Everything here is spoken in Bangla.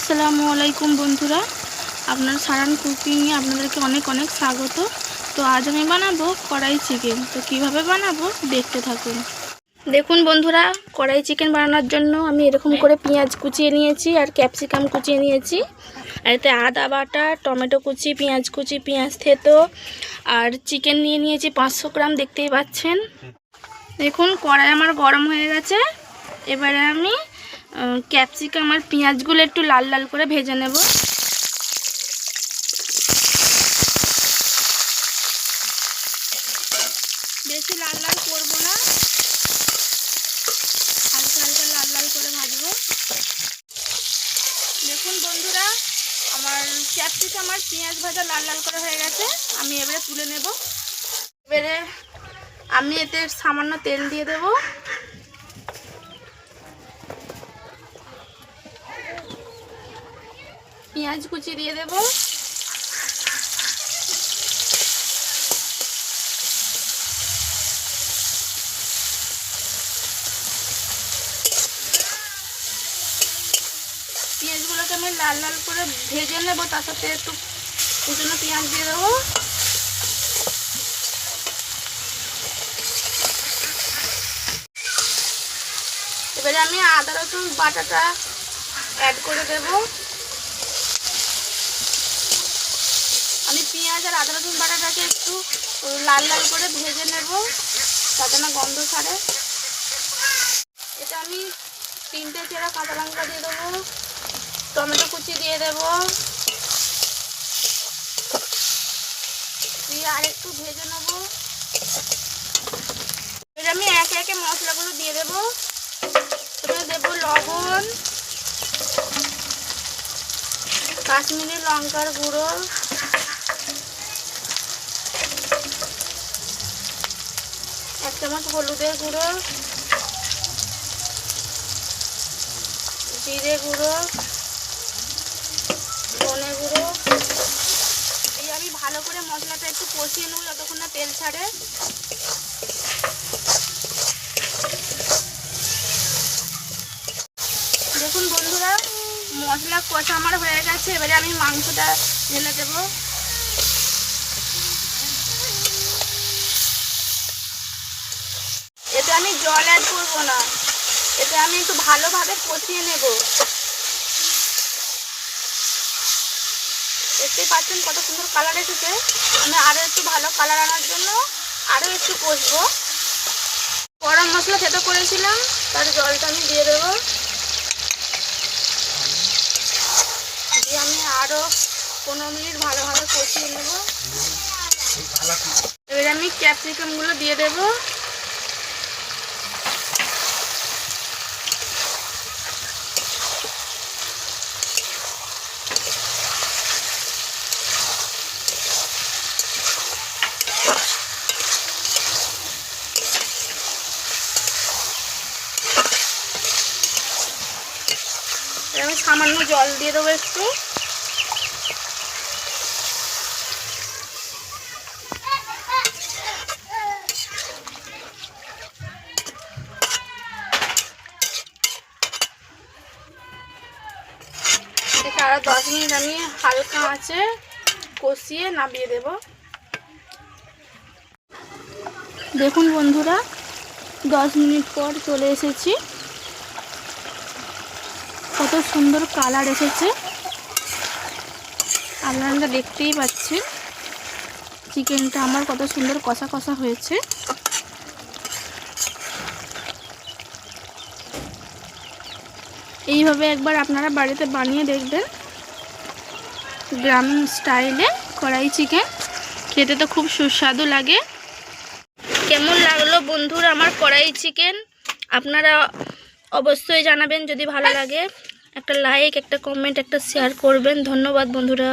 আসসালামু আলাইকুম বন্ধুরা, আপনার সারান কুকিংয়ে আপনাদেরকে অনেক অনেক স্বাগত। তো আজ আমি বানাবো কড়াই চিকেন। তো কিভাবে বানাবো দেখতে থাকুন। দেখুন বন্ধুরা, কড়াই চিকেন বানানোর জন্য আমি এরকম করে পেঁয়াজ কুচিয়ে নিয়েছি আর ক্যাপসিকাম কুচিয়ে নিয়েছি, আর এতে আদা বাটা, টমেটো কুচি, পেঁয়াজ কুচি, পেঁয়াজ থেতো আর চিকেন নিয়ে নিয়েছি 500 গ্রাম, দেখতেই পাচ্ছেন। দেখুন কড়াই আমার গরম হয়ে গেছে। এবারে আমি ক্যাপসিকাম আর পেঁয়াজগুলো একটু লাল লাল করে ভেজে নেব। বেশি লাল লাল করবো না, হালকা হালকা লাল লাল করে ভাজবো। দেখুন বন্ধুরা, আমার ক্যাপসিকাম আর পেঁয়াজ ভাজা লাল লাল করে হয়ে গেছে। আমি এবারে তুলে নেব। এবারে আমি এতে সামান্য তেল দিয়ে দেব। পেঁয়াজ কুচি দিয়ে দেব। পেঁয়াজগুলোকে আমি লাল লাল করে ভেজে নেব, তার সাথে একটু কুচনো পেঁয়াজ দিয়ে দেবো। এবারে আমি আদা রসুন বাটাটা অ্যাড করে দেব। আমি পেঁয়াজ আর আদা রসুন বাটাটাকে একটু লাল লাল করে ভেজে নেব, যাতে না গন্ধ ছাড়ে। এটা আমি 3টে চেরা কাঁচা লঙ্কা দিয়ে দেবো, টমেটো কুচি দিয়ে দেব, দিয়ে আর একটু ভেজে নেব। এবার আমি একে একে মশলাগুলো দিয়ে দেব। এবারে দেব লবণ, কাশ্মীরি লঙ্কার গুঁড়ো, এক চামচ হলুদের গুঁড়ো, জিরে গুঁড়ো, ধনে গুঁড়ো। এই আমি ভালো করে মশলাটা একটু কষিয়ে নেব যতক্ষণ না তেল ছাড়ে। দেখুন বন্ধুরা, মশলা কষা আমার হয়ে গেছে। এবারে আমি মাংসটা ঢেলে দেব। এতে আমি জল অ্যাড করব না, এতে আমি একটু ভালোভাবে কষিয়ে নেব। দেখতেই পাচ্ছেন কত সুন্দর কালার এসেছে। আমি আরও একটু ভালো কালার আনার জন্য আরও একটু কষবো। গরম মশলা থেতো করেছিলাম, তার জলটা আমি দিয়ে দেব। দিয়ে আমি আরও 15 মিনিট ভালোভাবে কষিয়ে নেব। এবারে আমি ক্যাপসিকামগুলো দিয়ে দেব। আমি সামান্য জল দিয়ে দেবো একটু। এটা আরো 10 মিনিট আমি হালকা আঁচে কষিয়ে নামিয়ে দেব। দেখুন বন্ধুরা, 10 মিনিট পর চলে এসেছি। কত সুন্দর কালার এসেছে, আপনারা দেখতেই পাচ্ছেন। চিকেনটা আমার কত সুন্দর কষা কষা হয়েছে। এইভাবে একবার আপনারা বাড়িতে বানিয়ে দেখবেন, গ্রামীণ স্টাইলে কড়াই চিকেন। খেতে তো খুব সুস্বাদু লাগে। কেমন লাগলো বন্ধুরা আমার কড়াই চিকেন, আপনারা অবশ্যই জানাবেন। যদি ভালো লাগে একটা লাইক, একটা কমেন্ট, একটা শেয়ার করবেন। ধন্যবাদ বন্ধুরা।